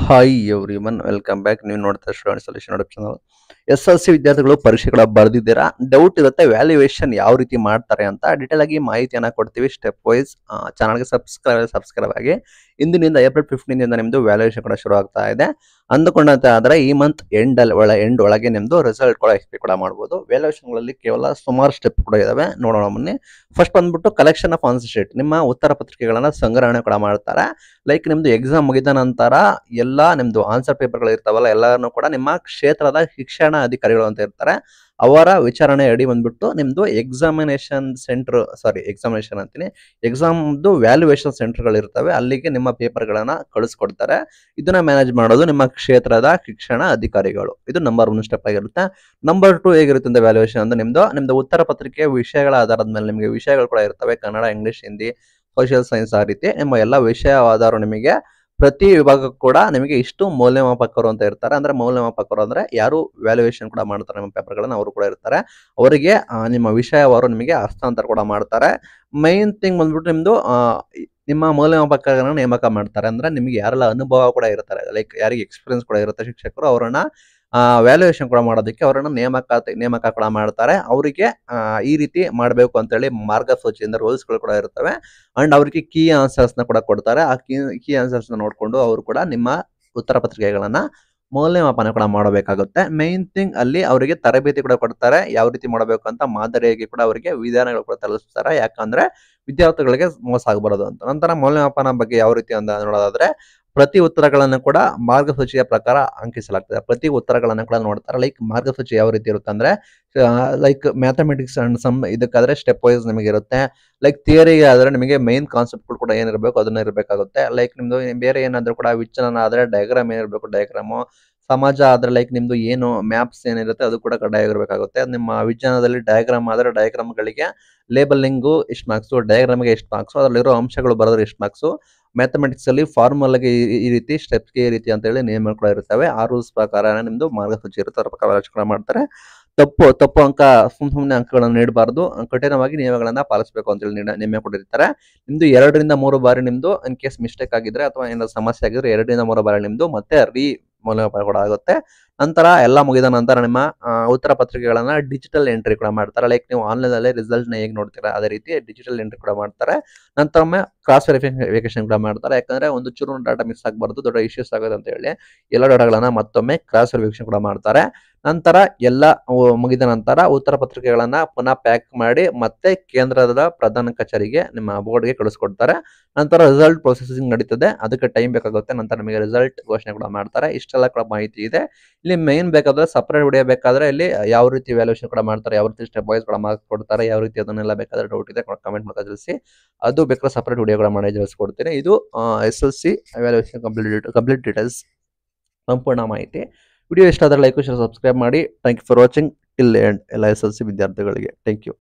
Hi everyone welcome back. ನೀವು ನೋಡ್ತಾ student solution YouTube channel. Yes ವಿದ್ಯಾರ್ಥಿಗಳು ಪರೀಕ್ಷೆಗಳ ಬರೆದಿದ್ದೀರಾ, ಡೌಟ್ ಇರುತ್ತೆ ವ್ಯಾಲ್ಯೂಯೇಷನ್ ಯಾವ ರೀತಿ ಮಾಡ್ತಾರೆ ಅಂತ ಡೀಟೇಲ್ ಆಗಿ ಮಾಹಿತಿಯನ್ನು ಕೊಡ್ತೀವಿ ಸ್ಟೆಪ್ ವೈಸ್. ಚಾನಲ್ಗೆ ಸಬ್ಸ್ಕ್ರೈಬ್ ಆಗಿ. ಇಂದಿನಿಂದ ಏಪ್ರಿಲ್ 15 ಇಂದ ನಿಮ್ಮದು ವ್ಯಾಲ್ಯೂಯೇಷನ್ ಕೂಡ ಶುರು ಆಗ್ತಾ ಇದೆ. ಅಂದುಕೊಂಡಂತೆ ಆದರೆ ಈ ಮಂತ್ ಎಂಡ್ ಒಳಗೆ ನಿಮ್ಮದು ರಿಸಲ್ಟ್ ಕೂಡ ಎಕ್ಸ್ಪೆಕ್ಟ್ ಕೂಡ ಮಾಡ್ಬೋದು. ವ್ಯಾಲ್ಯೂಯೇಷನ್ಗಳಲ್ಲಿ ಕೇವಲ ಸುಮಾರು ಸ್ಟೆಪ್ ಕೂಡ ಇದಾವೆ, ನೋಡೋಣ ಬನ್ನಿ. ಫಸ್ಟ್ ಬಂದ್ಬಿಟ್ಟು ಕಲೆಕ್ಷನ್ ಆಫ್ ಆನ್ಸರ್ ಶೀಟ್, ನಿಮ್ಮ ಉತ್ತರ ಪತ್ರಿಕೆಗಳನ್ನು ಸಂಗ್ರಹಣೆ ಕೂಡ ಮಾಡ್ತಾರೆ. ಲೈಕ್ ನಿಮ್ದು ಎಕ್ಸಾಮ್ ಮುಗಿದ ನಂತರ ಎಲ್ಲ ನಿಮ್ದು ಆನ್ಸರ್ ಪೇಪರ್ಗಳು ಇರ್ತಾವಲ್ಲ ಎಲ್ಲಾನು ಕೂಡ ನಿಮ್ಮ ಕ್ಷೇತ್ರದ ಶಿಕ್ಷಣ ಅಧಿಕಾರಿಗಳು ಅಂತ ಇರ್ತಾರೆ, ಅವರ ವಿಚಾರಣೆ ಅಡಿ ಬಂದ್ಬಿಟ್ಟು ನಿಮ್ದು ಎಕ್ಸಾಮಿನೇಷನ್ ಅಂತೀನಿ, ಎಕ್ಸಾಮ್ದು ವ್ಯಾಲ್ಯೂಯೇಷನ್ ಸೆಂಟರ್ಗಳು ಇರ್ತವೆ, ಅಲ್ಲಿಗೆ ನಿಮ್ಮ ಪೇಪರ್ಗಳನ್ನ ಕಳಿಸ್ಕೊಡ್ತಾರೆ. ಇದನ್ನ ಮ್ಯಾನೇಜ್ ಮಾಡೋದು ನಿಮ್ಮ ಕ್ಷೇತ್ರದ ಶಿಕ್ಷಣ ಅಧಿಕಾರಿಗಳು. ಇದು ನಂಬರ್ 1 ಸ್ಟೆಪ್ ಆಗಿರುತ್ತೆ. ನಂಬರ್ 2 ಹೇಗಿರುತ್ತೆ ಅಂತ ವ್ಯಾಲ್ಯೂಯೇಷನ್ ಅಂದ್ರೆ ನಿಮ್ದು ಉತ್ತರ ಪತ್ರಿಕೆ ವಿಷಯಗಳ ಆಧಾರದ ಮೇಲೆ ನಿಮಗೆ ವಿಷಯಗಳು ಕೂಡ ಇರ್ತವೆ, Kannada, English, Hindi, social science, ಆ ರೀತಿ ನಿಮ್ಮ ಎಲ್ಲ ವಿಷಯ ಆಧಾರ ನಿಮಗೆ ಪ್ರತಿ ವಿಭಾಗಕ್ಕೂ ಕೂಡ ನಿಮಗೆ ಇಷ್ಟು ಮೌಲ್ಯಮಾಪಕರು ಅಂತ ಇರ್ತಾರೆ. ಅಂದ್ರೆ ಮೌಲ್ಯಮಾಪಕರು ಅಂದ್ರೆ ಯಾರು ವ್ಯಾಲ್ಯೂಯೇಷನ್ ಕೂಡ ಮಾಡ್ತಾರೆ ನಿಮ್ಮ ಪೇಪರ್ಗಳನ್ನ, ಅವರು ಕೂಡ ಇರ್ತಾರೆ. ಅವರಿಗೆ ನಿಮ್ಮ ವಿಷಯವಾರು ನಿಮಗೆ ಹಸ್ತಾಂತರ ಕೂಡ ಮಾಡ್ತಾರೆ. ಮೈನ್ ಥಿಂಗ್ ಬಂದ್ಬಿಟ್ಟು ನಿಮ್ಮ ಮೌಲ್ಯಮಾಪಕರನ್ನ ನೇಮಕ ಮಾಡ್ತಾರೆ. ಅಂದ್ರೆ ನಿಮಗೆ ಯಾರೆಲ್ಲ ಅನುಭವ ಕೂಡ ಇರ್ತಾರೆ, ಲೈಕ್ ಯಾರಿಗೆ ಎಕ್ಸ್ಪೀರಿಯನ್ಸ್ ಕೂಡ ಇರುತ್ತೆ ಶಿಕ್ಷಕರು, ಅವರನ್ನ ವ್ಯಾಲ್ಯೂಯೇಷನ್ ಕೂಡ ಮಾಡೋದಕ್ಕೆ ಅವರನ್ನ ನೇಮಕ ಕೂಡ ಮಾಡ್ತಾರೆ. ಅವರಿಗೆ ಈ ರೀತಿ ಮಾಡಬೇಕು ಅಂತೇಳಿ ಮಾರ್ಗಸೂಚಿಯಿಂದ ರೂಲ್ಸ್ಗಳು ಕೂಡ ಇರ್ತವೆ. ಅಂಡ್ ಅವರಿಗೆ ಕೀ ಆನ್ಸರ್ಸ್ನ ಕೂಡ ಕೊಡ್ತಾರೆ. ಆ ಕೀ ಆನ್ಸರ್ಸ್ನ ನೋಡಿಕೊಂಡು ಅವರು ಕೂಡ ನಿಮ್ಮ ಉತ್ತರ ಪತ್ರಿಕೆಗಳನ್ನ ಮೌಲ್ಯಮಾಪನ ಕೂಡ ಮಾಡಬೇಕಾಗುತ್ತೆ. ಮೈನ್ ಥಿಂಗ್ ಅಲ್ಲಿ ಅವರಿಗೆ ತರಬೇತಿ ಕೂಡ ಕೊಡ್ತಾರೆ, ಯಾವ ರೀತಿ ಮಾಡಬೇಕು ಅಂತ ಮಾದರಿಯಾಗಿ ಕೂಡ ಅವರಿಗೆ ವಿಧಾನಗಳು ಕೂಡ ತಿಳಿಸ್ತಾರೆ. ಯಾಕಂದ್ರೆ ವಿದ್ಯಾರ್ಥಿಗಳಿಗೆ ಮೋಸ ಆಗಬಾರದು ಅಂತ. ನಂತರ ಮೌಲ್ಯಮಾಪನ ಬಗ್ಗೆ ಯಾವ ರೀತಿ ಅಂತ ನೋಡೋದಾದ್ರೆ, ಪ್ರತಿ ಉತ್ತರಗಳನ್ನು ಕೂಡ ಮಾರ್ಗಸೂಚಿಯ ಪ್ರಕಾರ ಅಂಕಿಸಲಾಗ್ತದೆ. ಪ್ರತಿ ಉತ್ತರಗಳನ್ನು ಕೂಡ ನೋಡ್ತಾರೆ. ಲೈಕ್ ಮಾರ್ಗಸೂಚಿ ಯಾವ ರೀತಿ ಇರುತ್ತೆ ಅಂದ್ರೆ, ಲೈಕ್ ಮ್ಯಾಥಮೆಟಿಕ್ಸ್ ಅಂಡ್ ಸಮ್ ಇದಕ್ಕಾದ್ರೆ ಸ್ಟೆಪ್ ವೈಸ್ ನಿಮಗೆ ಇರುತ್ತೆ. ಲೈಕ್ ಥಿಯರಿಗೆ ಆದ್ರೆ ನಿಮಗೆ ಮೈನ್ ಕಾನ್ಸೆಪ್ಟ್ಗಳು ಕೂಡ ಏನಿರಬೇಕು ಅದನ್ನ ಇರಬೇಕಾಗುತ್ತೆ. ಲೈಕ್ ನಿಮ್ದು ಬೇರೆ ಏನಾದ್ರೂ ಕೂಡ ವಿಚಲನ ಆದ್ರೆ ಡಯಾಗ್ರಾಮ್ ಏನಿರಬೇಕು ಡಯಾಗ್ರಾಮು, ಸಮಾಜ ಆದ್ರೆ ಲೈಕ್ ನಿಮ್ದು ಏನು ಮ್ಯಾಪ್ಸ್ ಏನಿರುತ್ತೆ ಅದು ಕೂಡ ಕಡ್ಡಾಯ ಇರಬೇಕಾಗುತ್ತೆ. ನಿಮ್ಮ ವಿಜ್ಞಾನದಲ್ಲಿ ಡಯಾಗ್ರಾಮ್ ಆದ್ರೆ ಡಯಾಗ್ರಾಮ್ಗಳಿಗೆ ಲೇಬಲಿಂಗು ಎಷ್ಟು ಮಾರ್ಕ್ಸು, ಡಯಾಗ್ರಾಮ್ಗೆ ಎಷ್ಟು ಮಾರ್ಕ್ಸು, ಅದರಲ್ಲಿರೋ ಅಂಶಗಳು ಬರೋದ್ರೆ ಎಷ್ಟು ಮಾರ್ಕ್ಸು, ಮ್ಯಾಥಮೆಟಿಕ್ಸ್ ಅಲ್ಲಿ ಫಾರ್ಮುಲಾಗೆ ಈ ರೀತಿ, ಸ್ಟೆಪ್ಸ್ಗೆ ಈ ರೀತಿ ಅಂತ ಹೇಳಿ ನಿಯಮಗಳು ಕೂಡ ಇರ್ತವೆ. ಆ ರೂಲ್ಸ್ ಪ್ರಕಾರ ನಿಮ್ದು ಮಾರ್ಗಸೂಚಿ ಇರುತ್ತೆ, ಅದರ ಪ್ರಕಾರ ವ್ಯಾಲ್ಯೂಯೇಷನ್ ಮಾಡ್ತಾರೆ. ತಪ್ಪು ಅಂಕ ಸುಮ್ಮನೆ ಅಂಕಗಳನ್ನು ನೀಡಬಾರ್ದು, ಕಠಿಣವಾಗಿ ನಿಯಮಗಳನ್ನ ಪಾಲಿಸಬೇಕು ಅಂತ ಹೇಳಿ ನಿಯಮ ಕೊಟ್ಟಿರ್ತಾರೆ. ನಿಮ್ದು 2 ರಿಂದ 3 ಬಾರಿ ನಿಮ್ದು ಇನ್ ಕೇಸ್ ಮಿಸ್ಟೇಕ್ ಆಗಿದ್ರೆ ಅಥವಾ ಏನಾದ್ರು ಸಮಸ್ಯೆ ಆಗಿದ್ರೆ 2 ರಿಂದ 3 ಬಾರಿ ನಿಮ್ದು ಮತ್ತೆ ಮೌಲ್ಯಮಾಪನ ಕೂಡ ಆಗುತ್ತೆ. ನಂತರ ಎಲ್ಲ ಮುಗಿದ ನಂತರ ನಿಮ್ಮ ಉತ್ತರ ಪತ್ರಿಕೆಗಳನ್ನ ಡಿಜಿಟಲ್ ಎಂಟ್ರಿ ಕೂಡ ಮಾಡ್ತಾರೆ. ಲೈಕ್ ನೀವು ಆನ್ಲೈನ್ ಅಲ್ಲೇ ರಿಸಲ್ಟ್ ನ ಹೇಗೆ ನೋಡ್ತೀರಾ ಅದೇ ರೀತಿ ಡಿಜಿಟಲ್ ಎಂಟ್ರಿ ಕೂಡ ಮಾಡ್ತಾರೆ. ನಂತರ ಒಮ್ಮೆ ಕ್ರಾಸ್ ವೆರಿಫಿಕೇಶನ್ ಕೂಡ ಮಾಡ್ತಾರೆ. ಯಾಕಂದ್ರೆ ಒಂದು ಚೂರು ಡಾಟಾ ಮಿಸ್ ಆಗಬಾರ್ದು, ದೊಡ್ಡ ಇಶ್ಯೂಸ್ ಆಗೋದು ಅಂತ ಹೇಳಿ ಎಲ್ಲ ಡಾಟಾಗಳನ್ನ ಮತ್ತೊಮ್ಮೆ ಕ್ರಾಸ್ ವೆರಿಫಿಕೇಶನ್ ಕೂಡ ಮಾಡ್ತಾರೆ. ನಂತರ ಎಲ್ಲ ಮುಗಿದ ನಂತರ ಉತ್ತರ ಪತ್ರಿಕೆಗಳನ್ನ ಪುನಃ ಪ್ಯಾಕ್ ಮಾಡಿ ಮತ್ತೆ ಕೇಂದ್ರದ ಪ್ರಧಾನ ಕಚೇರಿಗೆ ನಿಮ್ಮ ಬೋರ್ಡ್ಗೆ ಕಳಿಸ್ಕೊಡ್ತಾರೆ. ನಂತರ ರಿಸಲ್ಟ್ ಪ್ರೊಸೆಸಿಂಗ್ ನಡೀತದೆ, ಅದಕ್ಕೆ ಟೈಮ್ ಬೇಕಾಗುತ್ತೆ. ನಂತರ ನಿಮಗೆ ರಿಸಲ್ಟ್ ಘೋಷಣೆ ಕೂಡ ಮಾಡ್ತಾರೆ. ಇಷ್ಟೆಲ್ಲ ಕೂಡ ಮಾಹಿತಿ ಇದೆ. ಇಲ್ಲಿ ಮೈನ್ ಬೇಕಾದ್ರೆ ಸಪರೇಟ್ ವಿಡಿಯೋ ಬೇಕಾದ್ರೆ ಇಲ್ಲಿ ಯಾವ ರೀತಿ ವ್ಯಾಲ್ಯೂಯೇಷನ್ ಕೂಡ ಮಾಡ್ತಾರೆ, ಯಾವ ರೀತಿ ಸ್ಟೆಪ್ ವೈಸ್ ಕೂಡ ಮಾರ್ಕ್ಸ್ ಕೊಡ್ತಾರೆ, ಯಾವ ರೀತಿ ಅದನ್ನೆಲ್ಲ ಬೇಕಾದ್ರೆ ಡೌಟ್ ಇದೆ ಕಮೆಂಟ್ ಮೂಲಕ ತಿಳಿಸಿ. ಅದು ಬೇಕಾದ್ರೆ ಸಪರೇಟ್ ವಿಡಿಯೋ ಕೂಡ ಮಾಡಿ ತಿಳಿಸ್ಕೊಡ್ತೀನಿ. ಇದು SSLC ವ್ಯಾಲ್ಯೂಯೇಷನ್ ಕಂಪ್ಲೀಟ್ ಡೀಟೇಲ್ಸ್ ಸಂಪೂರ್ಣ ಮಾಹಿತಿ. ವಿಡಿಯೋ ಇಷ್ಟ ಆದರೆ ಲೈಕ್ ಶೇರ್ ಸಬ್ಸ್ಕ್ರೈಬ್ ಮಾಡಿ. Thank you for watching till end ಎಲ್ಲ SSLC ವಿದ್ಯಾರ್ಥಿಗಳಿಗೆ. Thank you.